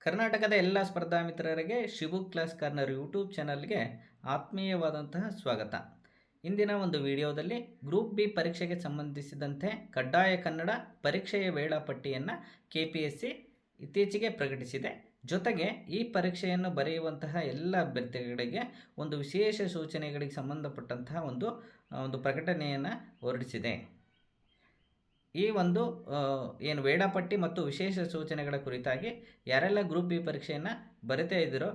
ಕರ್ನಾಟಕದ ಎಲ್ಲ ಸ್ಪರ್ಧಾ ಮಿತ್ರರಿಗೆ ಶಿವು ಕ್ಲಾಸ್ ಕಾರ್ನರ್ ಯೂಟ್ಯೂಬ್ ಚಾನಲ್ಗೆ ಆತ್ಮೀಯವಾದಂತಹ ಸ್ವಾಗತ. ಇಂದಿನ ಒಂದು ವಿಡಿಯೋದಲ್ಲಿ ಗ್ರೂಪ್ ಬಿ ಪರೀಕ್ಷೆಗೆ ಸಂಬಂಧಿಸಿದಂತೆ ಕಡ್ಡಾಯ ಕನ್ನಡ ಪರೀಕ್ಷೆಯ ವೇಳಾಪಟ್ಟಿಯನ್ನು KPSC ಇತ್ತೀಚೆಗೆ ಪ್ರಕಟಿಸಿದೆ. ಜೊತೆಗೆ ಈ ಪರೀಕ್ಷೆಯನ್ನು ಬರೆಯುವಂತಹ ಎಲ್ಲ ಅಭ್ಯರ್ಥಿಗಳಿಗೆ ಒಂದು ವಿಶೇಷ ಸೂಚನೆಗಳಿಗೆ ಸಂಬಂಧಪಟ್ಟಂತಹ ಒಂದು ಪ್ರಕಟಣೆಯನ್ನು ಹೊರಡಿಸಿದೆ. ಈ ಒಂದು ಏನು ವೇಳಾಪಟ್ಟಿ ಮತ್ತು ವಿಶೇಷ ಸೂಚನೆಗಳ ಕುರಿತಾಗಿ ಯಾರೆಲ್ಲ ಗ್ರೂಪ್ ಬಿ ಪರೀಕ್ಷೆಯನ್ನು ಬರಿತಾ ಇದ್ದೀರೋ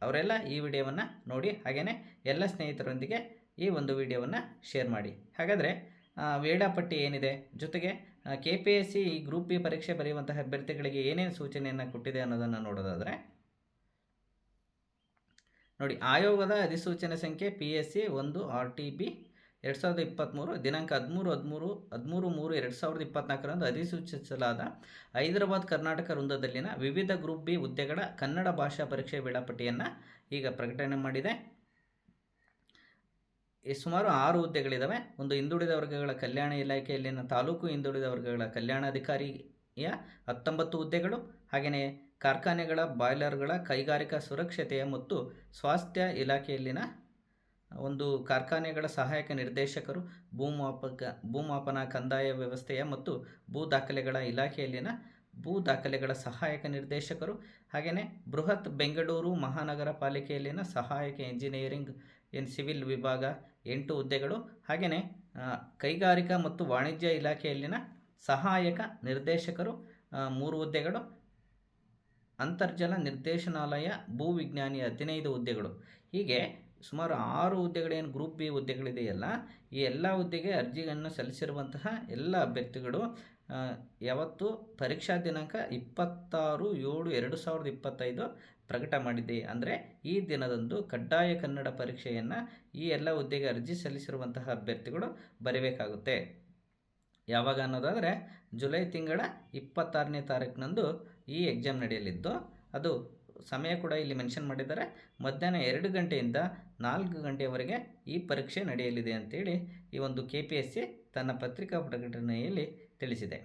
ಅವರೆಲ್ಲ ಈ ವಿಡಿಯೋವನ್ನು ನೋಡಿ, ಹಾಗೆಯೇ ಎಲ್ಲ ಸ್ನೇಹಿತರೊಂದಿಗೆ ಈ ಒಂದು ವಿಡಿಯೋವನ್ನು ಶೇರ್ ಮಾಡಿ. ಹಾಗಾದರೆ ವೇಳಾಪಟ್ಟಿ ಏನಿದೆ, ಜೊತೆಗೆ KPSC ಈ ಗ್ರೂಪ್ ಬಿ ಪರೀಕ್ಷೆ ಬರೆಯುವಂತಹ ಅಭ್ಯರ್ಥಿಗಳಿಗೆ ಏನೇನು ಸೂಚನೆಯನ್ನು ಕೊಟ್ಟಿದೆ ಅನ್ನೋದನ್ನು ನೋಡೋದಾದರೆ ನೋಡಿ, ಆಯೋಗದ ಅಧಿಸೂಚನೆ ಸಂಖ್ಯೆ PSC 1 RTB 2023 ದಿನಾಂಕ 13/3/2024 ಅಧಿಸೂಚಿಸಲಾದ ಹೈದರಾಬಾದ್ ಕರ್ನಾಟಕ ವೃಂದದಲ್ಲಿನ ವಿವಿಧ ಗ್ರೂಪ್ ಬಿ ಹುದ್ದೆಗಳ ಕನ್ನಡ ಭಾಷಾ ಪರೀಕ್ಷೆ ವೇಳಾಪಟ್ಟಿಯನ್ನು ಈಗ ಪ್ರಕಟಣೆ ಮಾಡಿದೆ. ಸುಮಾರು 6 ಹುದ್ದೆಗಳಿದ್ದಾವೆ. ಒಂದು ಹಿಂದುಳಿದ ವರ್ಗಗಳ ಕಲ್ಯಾಣ ಇಲಾಖೆಯಲ್ಲಿನ ತಾಲೂಕು ಹಿಂದುಳಿದ ವರ್ಗಗಳ ಕಲ್ಯಾಣಾಧಿಕಾರಿಯ 19 ಹುದ್ದೆಗಳು, ಹಾಗೆಯೇ ಕಾರ್ಖಾನೆಗಳ ಬಾಯ್ಲರ್ಗಳ ಕೈಗಾರಿಕಾ ಸುರಕ್ಷತೆಯ ಮತ್ತು ಸ್ವಾಸ್ಥ್ಯ ಇಲಾಖೆಯಲ್ಲಿನ ಒಂದು ಕಾರ್ಖಾನೆಗಳ ಸಹಾಯಕ ನಿರ್ದೇಶಕರು, ಭೂಮಾಪನ ಕಂದಾಯ ವ್ಯವಸ್ಥೆಯ ಮತ್ತು ಭೂ ದಾಖಲೆಗಳ ಇಲಾಖೆಯಲ್ಲಿನ ಭೂ ದಾಖಲೆಗಳ ಸಹಾಯಕ ನಿರ್ದೇಶಕರು, ಹಾಗೆಯೇ ಬೃಹತ್ ಬೆಂಗಳೂರು ಮಹಾನಗರ ಪಾಲಿಕೆಯಲ್ಲಿನ ಸಹಾಯಕ ಇಂಜಿನಿಯರಿಂಗ್ ಸಿವಿಲ್ ವಿಭಾಗ 8 ಹುದ್ದೆಗಳು, ಹಾಗೆಯೇ ಕೈಗಾರಿಕಾ ಮತ್ತು ವಾಣಿಜ್ಯ ಇಲಾಖೆಯಲ್ಲಿನ ಸಹಾಯಕ ನಿರ್ದೇಶಕರು 3 ಹುದ್ದೆಗಳು, ಅಂತರ್ಜಲ ನಿರ್ದೇಶನಾಲಯ ಭೂವಿಜ್ಞಾನಿ 15 ಹುದ್ದೆಗಳು. ಹೀಗೆ ಸುಮಾರು 6 ಹುದ್ದೆಗಳೇನು ಗ್ರೂಪ್ ಬಿ ಹುದ್ದೆಗಳಿದೆಯಲ್ಲ, ಈ ಎಲ್ಲ ಹುದ್ದೆಗೆ ಅರ್ಜಿಯನ್ನು ಸಲ್ಲಿಸಿರುವಂತಹ ಎಲ್ಲ ಅಭ್ಯರ್ಥಿಗಳು ಯಾವತ್ತು ಪರೀಕ್ಷಾ ದಿನಾಂಕ 26/7/2025 ಪ್ರಕಟ ಮಾಡಿದೆ. ಅಂದರೆ ಈ ದಿನದಂದು ಕಡ್ಡಾಯ ಕನ್ನಡ ಪರೀಕ್ಷೆಯನ್ನು ಈ ಎಲ್ಲ ಹುದ್ದೆಗೆ ಅರ್ಜಿ ಸಲ್ಲಿಸಿರುವಂತಹ ಅಭ್ಯರ್ಥಿಗಳು ಬರೀಬೇಕಾಗುತ್ತೆ. ಯಾವಾಗ ಅನ್ನೋದಾದರೆ ಜುಲೈ ತಿಂಗಳ 26ನೇ ತಾರೀಕಿನಂದು ಈ ಎಕ್ಸಾಮ್ ನಡೆಯಲಿದ್ದು, ಅದು ಸಮಯ ಕೂಡ ಇಲ್ಲಿ ಮೆನ್ಷನ್ ಮಾಡಿದ್ದಾರೆ. ಮಧ್ಯಾಹ್ನ 2 ಗಂಟೆಯಿಂದ 4 ಗಂಟೆಯವರೆಗೆ ಈ ಪರೀಕ್ಷೆ ನಡೆಯಲಿದೆ ಅಂತೇಳಿ ಈ ಒಂದು KPSC ತನ್ನ ಪತ್ರಿಕಾ ಪ್ರಕಟಣೆಯಲ್ಲಿ ತಿಳಿಸಿದೆ.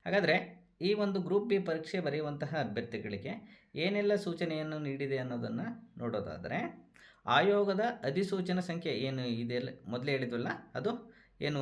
ಹಾಗಾದರೆ ಈ ಒಂದು ಗ್ರೂಪ್ ಬಿ ಪರೀಕ್ಷೆ ಬರೆಯುವಂತಹ ಅಭ್ಯರ್ಥಿಗಳಿಗೆ ಏನೆಲ್ಲ ಸೂಚನೆಯನ್ನು ನೀಡಿದೆ ಅನ್ನೋದನ್ನು ನೋಡೋದಾದರೆ, ಆಯೋಗದ ಅಧಿಸೂಚನಾ ಸಂಖ್ಯೆ ಏನು ಇದೆಲ್ಲ ಮೊದಲೇ ಹೇಳಿದ್ವಲ್ಲ, ಅದು ಏನು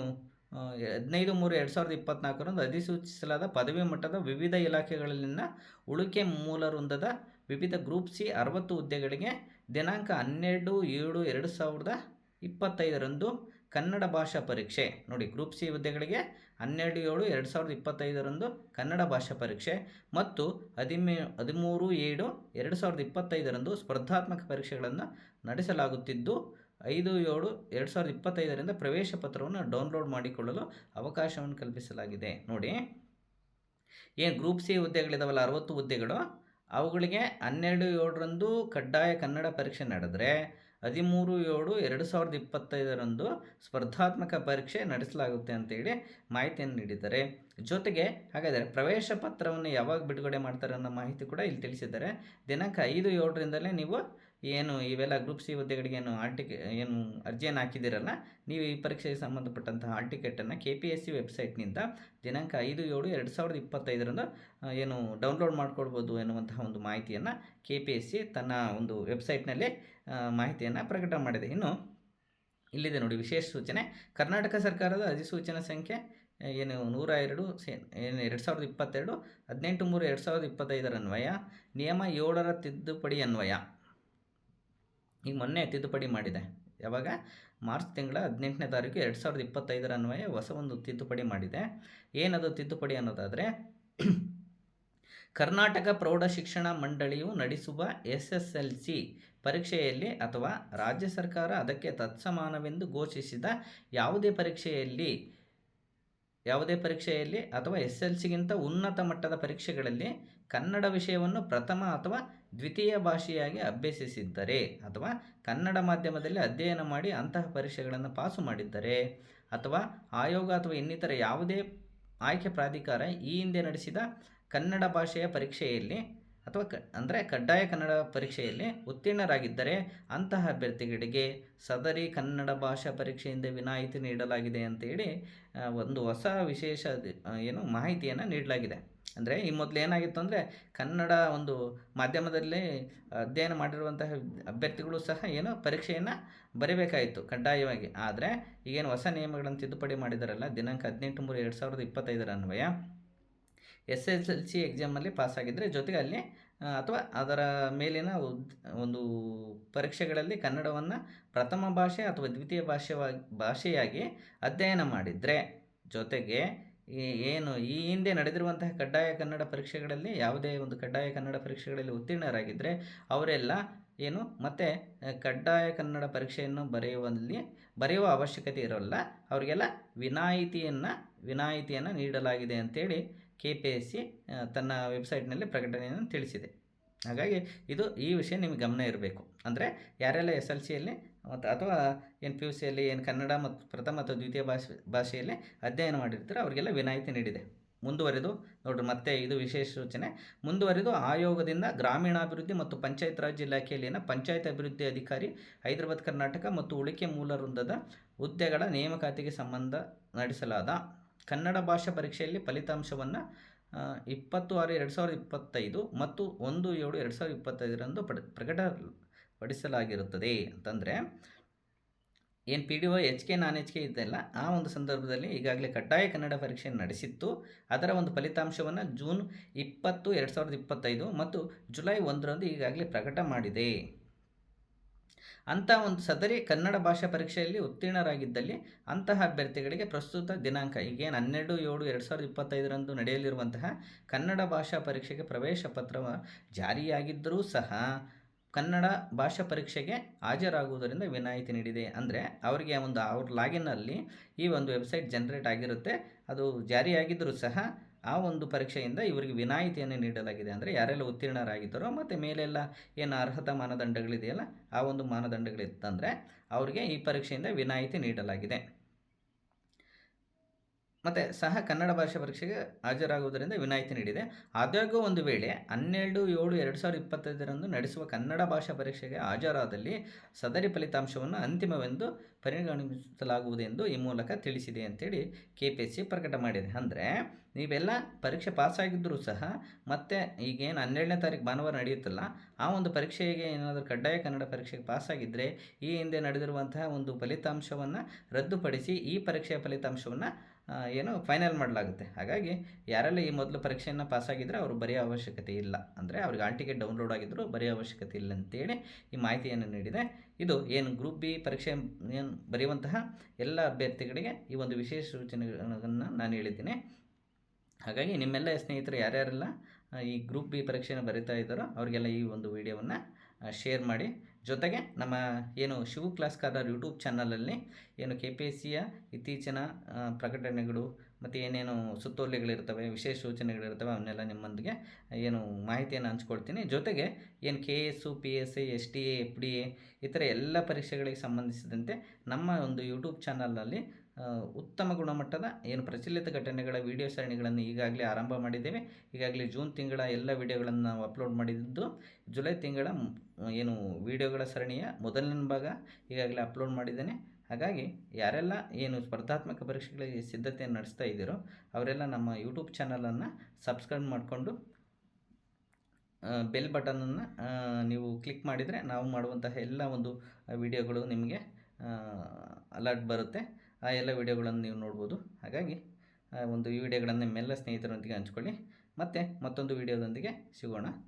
15/3/2024 ಅಧಿಸೂಚಿಸಲಾದ ಪದವಿ ಮಟ್ಟದ ವಿವಿಧ ಇಲಾಖೆಗಳಲ್ಲಿನ ಉಳಿಕೆ ಮೂಲ ವೃಂದದ ವಿವಿಧ ಗ್ರೂಪ್ ಸಿ 60 ಹುದ್ದೆಗಳಿಗೆ ದಿನಾಂಕ 12/7/2025 ಕನ್ನಡ ಭಾಷಾ ಪರೀಕ್ಷೆ. ನೋಡಿ, ಗ್ರೂಪ್ ಸಿ ಹುದ್ದೆಗಳಿಗೆ 12/7/2025 ಕನ್ನಡ ಭಾಷಾ ಪರೀಕ್ಷೆ ಮತ್ತು 13/7/2025 ಸ್ಪರ್ಧಾತ್ಮಕ ಪರೀಕ್ಷೆಗಳನ್ನು ನಡೆಸಲಾಗುತ್ತಿದ್ದು, 5/7/2025 ಪ್ರವೇಶ ಪತ್ರವನ್ನು ಡೌನ್ಲೋಡ್ ಮಾಡಿಕೊಳ್ಳಲು ಅವಕಾಶವನ್ನು ಕಲ್ಪಿಸಲಾಗಿದೆ. ನೋಡಿ, ಏನು ಗ್ರೂಪ್ ಸಿ ಹುದ್ದೆಗಳಿದಾವಲ್ಲ 60 ಹುದ್ದೆಗಳು, ಅವುಗಳಿಗೆ 12/7 ಕಡ್ಡಾಯ ಕನ್ನಡ ಪರೀಕ್ಷೆ ನಡೆದರೆ 13/7/2025 ಸ್ಪರ್ಧಾತ್ಮಕ ಪರೀಕ್ಷೆ ನಡೆಸಲಾಗುತ್ತೆ ಅಂತೇಳಿ ಮಾಹಿತಿಯನ್ನು ನೀಡಿದ್ದಾರೆ. ಜೊತೆಗೆ ಹಾಗಾದರೆ ಪ್ರವೇಶ ಪತ್ರವನ್ನು ಯಾವಾಗ ಬಿಡುಗಡೆ ಮಾಡ್ತಾರೆ ಅನ್ನೋ ಮಾಹಿತಿ ಕೂಡ ಇಲ್ಲಿ ತಿಳಿಸಿದ್ದಾರೆ. ದಿನಾಂಕ 5/7ರಿಂದಲೇ ನೀವು ಏನು ಇವೆಲ್ಲ ಗ್ರೂಪ್ ಸಿ ಹುದ್ದೆಗಳಿಗೆ ಏನು ಅರ್ಜಿಯನ್ನು ಹಾಕಿದ್ದೀರಲ್ಲ, ನೀವು ಈ ಪರೀಕ್ಷೆಗೆ ಸಂಬಂಧಪಟ್ಟಂತಹ ಹಾಲ್ ಟಿಕೆಟನ್ನು KPSC ವೆಬ್ಸೈಟ್ನಿಂದ ದಿನಾಂಕ 5/7/2025 ಏನು ಡೌನ್ಲೋಡ್ ಮಾಡ್ಕೊಳ್ಬೋದು ಎನ್ನುವಂತಹ ಒಂದು ಮಾಹಿತಿಯನ್ನು KPSC ತನ್ನ ಒಂದು ವೆಬ್ಸೈಟ್ನಲ್ಲಿ ಮಾಹಿತಿಯನ್ನು ಪ್ರಕಟ ಮಾಡಿದೆ. ಇನ್ನು ಇಲ್ಲಿದೆ ನೋಡಿ ವಿಶೇಷ ಸೂಚನೆ. ಕರ್ನಾಟಕ ಸರ್ಕಾರದ ಅಧಿಸೂಚನಾ ಸಂಖ್ಯೆ ಏನು 102 2022 18/3/2025 ಅನ್ವಯ ನಿಯಮ 7ರ ತಿದ್ದುಪಡಿ ಅನ್ವಯ ಈಗ ಮೊನ್ನೆ ತಿದ್ದುಪಡಿ ಮಾಡಿದೆ. ಯಾವಾಗ? ಮಾರ್ಚ್ ತಿಂಗಳ 18ನೇ ತಾರೀಕು 2025 ಅನ್ವಯ ಹೊಸ ಒಂದು ತಿದ್ದುಪಡಿ ಮಾಡಿದೆ. ಏನದು ತಿದ್ದುಪಡಿ ಅನ್ನೋದಾದರೆ, ಕರ್ನಾಟಕ ಪ್ರೌಢಶಿಕ್ಷಣ ಮಂಡಳಿಯು ನಡೆಸುವ SSLC ಪರೀಕ್ಷೆಯಲ್ಲಿ ಅಥವಾ ರಾಜ್ಯ ಸರ್ಕಾರ ಅದಕ್ಕೆ ತತ್ಸಮಾನವೆಂದು ಘೋಷಿಸಿದ ಯಾವುದೇ ಪರೀಕ್ಷೆಯಲ್ಲಿ ಅಥವಾ SSLCಗಿಂತ ಉನ್ನತ ಮಟ್ಟದ ಪರೀಕ್ಷೆಗಳಲ್ಲಿ ಕನ್ನಡ ವಿಷಯವನ್ನು ಪ್ರಥಮ ಅಥವಾ ದ್ವಿತೀಯ ಭಾಷೆಯಾಗಿ ಅಭ್ಯಸಿಸಿದ್ದರೆ ಅಥವಾ ಕನ್ನಡ ಮಾಧ್ಯಮದಲ್ಲಿ ಅಧ್ಯಯನ ಮಾಡಿ ಅಂತಹ ಪರೀಕ್ಷೆಗಳನ್ನು ಪಾಸು ಮಾಡಿದ್ದರೆ, ಅಥವಾ ಆಯೋಗ ಅಥವಾ ಇನ್ನಿತರ ಯಾವುದೇ ಆಯ್ಕೆ ಪ್ರಾಧಿಕಾರ ಈ ಹಿಂದೆ ನಡೆಸಿದ ಕನ್ನಡ ಭಾಷೆಯ ಪರೀಕ್ಷೆಯಲ್ಲಿ ಅಥವಾ ಅಂದರೆ ಕಡ್ಡಾಯ ಕನ್ನಡ ಪರೀಕ್ಷೆಯಲ್ಲಿ ಉತ್ತೀರ್ಣರಾಗಿದ್ದರೆ ಅಂತಹ ಅಭ್ಯರ್ಥಿಗಳಿಗೆ ಸದರಿ ಕನ್ನಡ ಭಾಷಾ ಪರೀಕ್ಷೆಯಿಂದ ವಿನಾಯಿತಿ ನೀಡಲಾಗಿದೆ ಅಂತೇಳಿ ಒಂದು ಹೊಸ ವಿಶೇಷ ಮಾಹಿತಿಯನ್ನು ನೀಡಲಾಗಿದೆ. ಅಂದರೆ ಈ ಮೊದಲು ಏನಾಗಿತ್ತು ಅಂದರೆ ಕನ್ನಡ ಒಂದು ಮಾಧ್ಯಮದಲ್ಲಿ ಅಧ್ಯಯನ ಮಾಡಿರುವಂತಹ ಅಭ್ಯರ್ಥಿಗಳು ಸಹ ಏನು ಪರೀಕ್ಷೆಯನ್ನು ಬರೀಬೇಕಾಯಿತು ಕಡ್ಡಾಯವಾಗಿ. ಆದರೆ ಈಗೇನು ಹೊಸ ನಿಯಮಗಳನ್ನು ತಿದ್ದುಪಡಿ ಮಾಡಿದಾರಲ್ಲ, ದಿನಾಂಕ 18/3/2025 ಅನ್ವಯ SSLC ಎಕ್ಸಾಮಲ್ಲಿ ಪಾಸಾಗಿದ್ದರೆ ಜೊತೆಗೆ ಅಲ್ಲಿ ಅಥವಾ ಅದರ ಮೇಲಿನ ಒಂದು ಪರೀಕ್ಷೆಗಳಲ್ಲಿ ಕನ್ನಡವನ್ನು ಪ್ರಥಮ ಭಾಷೆ ಅಥವಾ ದ್ವಿತೀಯ ಭಾಷೆಯಾಗಿ ಅಧ್ಯಯನ ಮಾಡಿದರೆ, ಜೊತೆಗೆ ಏನು ಈ ಹಿಂದೆ ನಡೆದಿರುವಂತಹ ಕಡ್ಡಾಯ ಕನ್ನಡ ಪರೀಕ್ಷೆಗಳಲ್ಲಿ ಯಾವುದೇ ಒಂದು ಕಡ್ಡಾಯ ಕನ್ನಡ ಪರೀಕ್ಷೆಗಳಲ್ಲಿ ಉತ್ತೀರ್ಣರಾಗಿದ್ದರೆ ಅವರೆಲ್ಲ ಏನು ಮತ್ತೆ ಕಡ್ಡಾಯ ಕನ್ನಡ ಪರೀಕ್ಷೆಯನ್ನು ಬರೆಯುವ ಅವಶ್ಯಕತೆ ಇರೋಲ್ಲ. ಅವರಿಗೆಲ್ಲ ವಿನಾಯಿತಿಯನ್ನು ನೀಡಲಾಗಿದೆ ಅಂತೇಳಿ KPSC ತನ್ನ ವೆಬ್ಸೈಟ್ನಲ್ಲಿ ಪ್ರಕಟಣೆಯನ್ನು ತಿಳಿಸಿದೆ. ಹಾಗಾಗಿ ಈ ವಿಷಯ ನಿಮಗೆ ಗಮನ ಇರಬೇಕು. ಅಂದರೆ ಯಾರೆಲ್ಲ SLCಯಲ್ಲಿ ಮತ್ತು ಅಥವಾ PUCಯಲ್ಲಿ ಕನ್ನಡ ಮತ್ತು ಪ್ರಥಮ ಅಥವಾ ದ್ವಿತೀಯ ಭಾಷೆಯಲ್ಲಿ ಅಧ್ಯಯನ ಮಾಡಿರ್ತಾರೆ ಅವರಿಗೆಲ್ಲ ವಿನಾಯಿತಿ ನೀಡಿದೆ. ಮುಂದುವರೆದು ನೋಡ್ರಿ, ಮತ್ತೆ ಇದು ವಿಶೇಷ ಸೂಚನೆ. ಮುಂದುವರೆದು ಆಯೋಗದಿಂದ ಗ್ರಾಮೀಣಾಭಿವೃದ್ಧಿ ಮತ್ತು ಪಂಚಾಯತ್ ರಾಜ್ ಇಲಾಖೆಯಲ್ಲಿನ ಪಂಚಾಯತ್ ಅಭಿವೃದ್ಧಿ ಅಧಿಕಾರಿ ಹೈದರಾಬಾದ್ ಕರ್ನಾಟಕ ಮತ್ತು ಉಳಿಕೆ ಮೂಲ ವೃಂದದ ಹುದ್ದೆಗಳ ನೇಮಕಾತಿಗೆ ಸಂಬಂಧ ನಡೆಸಲಾದ ಕನ್ನಡ ಭಾಷಾ ಪರೀಕ್ಷೆಯಲ್ಲಿ ಫಲಿತಾಂಶವನ್ನು 20/6/2025 ಮತ್ತು 1/7/2025 ಪ್ರಕಟಪಡಿಸಲಾಗಿರುತ್ತದೆ. ಅಂತಂದರೆ ಏನು PDO HK ನಾನ್ HK ಇದೆಲ್ಲ ಆ ಒಂದು ಸಂದರ್ಭದಲ್ಲಿ ಈಗಾಗಲೇ ಕಡ್ಡಾಯ ಕನ್ನಡ ಪರೀಕ್ಷೆಯನ್ನು ನಡೆಸಿತ್ತು. ಅದರ ಒಂದು ಫಲಿತಾಂಶವನ್ನು ಜೂನ್ 20, 2025 ಮತ್ತು ಜುಲೈ 1ರಂದು ಈಗಾಗಲೇ ಪ್ರಕಟ ಮಾಡಿದೆ. ಅಂಥ ಒಂದು ಸದರಿ ಕನ್ನಡ ಭಾಷಾ ಪರೀಕ್ಷೆಯಲ್ಲಿ ಉತ್ತೀರ್ಣರಾಗಿದ್ದಲ್ಲಿ ಅಂತಹ ಅಭ್ಯರ್ಥಿಗಳಿಗೆ ಪ್ರಸ್ತುತ ದಿನಾಂಕ ಈಗೇನು 12/7/2025 ನಡೆಯಲಿರುವಂತಹ ಕನ್ನಡ ಭಾಷಾ ಪರೀಕ್ಷೆಗೆ ಪ್ರವೇಶ ಪತ್ರ ಜಾರಿಯಾಗಿದ್ದರೂ ಸಹ ಕನ್ನಡ ಭಾಷಾ ಪರೀಕ್ಷೆಗೆ ಹಾಜರಾಗುವುದರಿಂದ ವಿನಾಯಿತಿ ನೀಡಿದೆ. ಅಂದರೆ ಅವರಿಗೆ ಅವ್ರ ಲಾಗಿನ್ನಲ್ಲಿ ಈ ಒಂದು ವೆಬ್ಸೈಟ್ ಜನರೇಟ್ ಆಗಿರುತ್ತೆ, ಅದು ಜಾರಿಯಾಗಿದ್ದರೂ ಸಹ ಆ ಒಂದು ಪರೀಕ್ಷೆಯಿಂದ ಇವರಿಗೆ ವಿನಾಯಿತಿಯನ್ನು ನೀಡಲಾಗಿದೆ. ಅಂದರೆ ಯಾರೆಲ್ಲ ಉತ್ತೀರ್ಣರಾಗಿದ್ದಾರೋ ಮತ್ತು ಮೇಲೆಲ್ಲ ಏನು ಅರ್ಹತಾ ಮಾನದಂಡಗಳಿದೆಯಲ್ಲ ಆ ಒಂದು ಮಾನದಂಡಗಳಿತ್ತಂದರೆ ಅವರಿಗೆ ಈ ಪರೀಕ್ಷೆಯಿಂದ ವಿನಾಯಿತಿ ನೀಡಲಾಗಿದೆ. ಮತ್ತು ಸಹ ಕನ್ನಡ ಭಾಷಾ ಪರೀಕ್ಷೆಗೆ ಹಾಜರಾಗುವುದರಿಂದ ವಿನಾಯಿತಿ ನೀಡಿದೆ. ಆದಾಗ್ಯೂ ಒಂದು ವೇಳೆ 12/7/2025 ನಡೆಸುವ ಕನ್ನಡ ಭಾಷಾ ಪರೀಕ್ಷೆಗೆ ಹಾಜರಾದಲ್ಲಿ ಸದರಿ ಫಲಿತಾಂಶವನ್ನು ಅಂತಿಮವೆಂದು ಪರಿಗಣಿಸಲಾಗುವುದೆಂದು ಈ ಮೂಲಕ ತಿಳಿಸಿದೆ ಅಂತೇಳಿ KPSC ಪ್ರಕಟ ಮಾಡಿದೆ. ಅಂದರೆ ನೀವೆಲ್ಲ ಪರೀಕ್ಷೆ ಪಾಸಾಗಿದ್ದರೂ ಸಹ ಮತ್ತೆ ಈಗೇನು 12ನೇ ತಾರೀಕು ಭಾನುವಾರ ನಡೆಯುತ್ತಲ್ಲ ಆ ಒಂದು ಪರೀಕ್ಷೆಗೆ ಏನಾದರೂ ಕಡ್ಡಾಯ ಕನ್ನಡ ಪರೀಕ್ಷೆಗೆ ಪಾಸಾಗಿದ್ದರೆ ಈ ಹಿಂದೆ ನಡೆದಿರುವಂತಹ ಒಂದು ಫಲಿತಾಂಶವನ್ನು ರದ್ದುಪಡಿಸಿ ಈ ಪರೀಕ್ಷೆಯ ಫಲಿತಾಂಶವನ್ನು ಫೈನಲ್ ಮಾಡಲಾಗುತ್ತೆ. ಹಾಗಾಗಿ ಯಾರೆಲ್ಲ ಈ ಮೊದಲು ಪರೀಕ್ಷೆಯನ್ನು ಪಾಸಾಗಿದ್ದರೆ ಅವರು ಬರೆಯೋ ಅವಶ್ಯಕತೆ ಇಲ್ಲ. ಅಂದರೆ ಅವ್ರಿಗೆ ಹಾಲ್ ಟಿಕೆಟ್ ಡೌನ್ಲೋಡ್ ಆಗಿದ್ದರೂ ಬರೆಯೋ ಅವಶ್ಯಕತೆ ಇಲ್ಲ ಅಂತೇಳಿ ಈ ಮಾಹಿತಿಯನ್ನು ನೀಡಿದೆ. ಇದು ಗ್ರೂಪ್ B ಪರೀಕ್ಷೆ ಬರೆಯುವಂತಹ ಎಲ್ಲ ಅಭ್ಯರ್ಥಿಗಳಿಗೆ ಈ ಒಂದು ವಿಶೇಷ ಸೂಚನೆಗಳನ್ನು ನಾನು ಹೇಳಿದ್ದೀನಿ. ಹಾಗಾಗಿ ನಿಮ್ಮೆಲ್ಲ ಸ್ನೇಹಿತರು ಯಾರ್ಯಾರೆಲ್ಲ ಈ ಗ್ರೂಪ್ B ಪರೀಕ್ಷೆಯನ್ನು ಬರೀತಾ ಇದ್ದಾರೋ ಅವರಿಗೆಲ್ಲ ಈ ಒಂದು ವಿಡಿಯೋವನ್ನು ಶೇರ್ ಮಾಡಿ. ಜೊತೆಗೆ ನಮ್ಮ ಶಿವು ಕ್ಲಾಸ್ ಕಾರ್ನರ್ ಯೂಟ್ಯೂಬ್ ಚಾನಲಲ್ಲಿ KPSCಯ ಇತ್ತೀಚಿನ ಪ್ರಕಟಣೆಗಳು ಮತ್ತು ಏನೇನು ಸುತ್ತೋಲೆಗಳಿರ್ತವೆ, ವಿಶೇಷ ಸೂಚನೆಗಳಿರ್ತವೆ ಅವನ್ನೆಲ್ಲ ನಿಮ್ಮೊಂದಿಗೆ ಮಾಹಿತಿಯನ್ನು ಹಂಚ್ಕೊಳ್ತೀನಿ. ಜೊತೆಗೆ KS, PSI, STA, FDA ಈ ಥರ ಎಲ್ಲ ಪರೀಕ್ಷೆಗಳಿಗೆ ಸಂಬಂಧಿಸಿದಂತೆ ನಮ್ಮ ಒಂದು ಯೂಟ್ಯೂಬ್ ಚಾನಲ್ನಲ್ಲಿ ಉತ್ತಮ ಗುಣಮಟ್ಟದ ಪ್ರಚಲಿತ ಘಟನೆಗಳ ವಿಡಿಯೋ ಸರಣಿಗಳನ್ನು ಈಗಾಗಲೇ ಆರಂಭ ಮಾಡಿದ್ದೇವೆ. ಈಗಾಗಲೇ ಜೂನ್ ತಿಂಗಳ ಎಲ್ಲ ವಿಡಿಯೋಗಳನ್ನು ನಾವು ಅಪ್ಲೋಡ್ ಮಾಡಿದ್ದು, ಜುಲೈ ತಿಂಗಳ ವಿಡಿಯೋಗಳ ಸರಣಿಯ ಮೊದಲನೇ ಭಾಗ ಈಗಾಗಲೇ ಅಪ್ಲೋಡ್ ಮಾಡಿದ್ದೇನೆ. ಹಾಗಾಗಿ ಯಾರೆಲ್ಲ ಸ್ಪರ್ಧಾತ್ಮಕ ಪರೀಕ್ಷೆಗಳಿಗೆ ಸಿದ್ಧತೆಯನ್ನು ನಡೆಸ್ತಾ ಇದ್ದೀರೋ ಅವರೆಲ್ಲ ನಮ್ಮ ಯೂಟ್ಯೂಬ್ ಚಾನಲನ್ನು ಸಬ್ಸ್ಕ್ರೈಬ್ ಮಾಡಿಕೊಂಡು ಬೆಲ್ ಬಟನನ್ನು ನೀವು ಕ್ಲಿಕ್ ಮಾಡಿದರೆ ನಾವು ಮಾಡುವಂತಹ ಎಲ್ಲ ಒಂದು ವಿಡಿಯೋಗಳು ನಿಮಗೆ ಅಲರ್ಟ್ ಬರುತ್ತೆ. ಆ ಎಲ್ಲ ವಿಡಿಯೋಗಳನ್ನು ನೀವು ನೋಡ್ಬೋದು. ಹಾಗಾಗಿ ಈ ವಿಡಿಯೋಗಳನ್ನು ನಿಮ್ಮೆಲ್ಲ ಸ್ನೇಹಿತರೊಂದಿಗೆ ಹಂಚ್ಕೊಳ್ಳಿ. ಮತ್ತೆ ಮತ್ತೊಂದು ವಿಡಿಯೋದೊಂದಿಗೆ ಸಿಗೋಣ.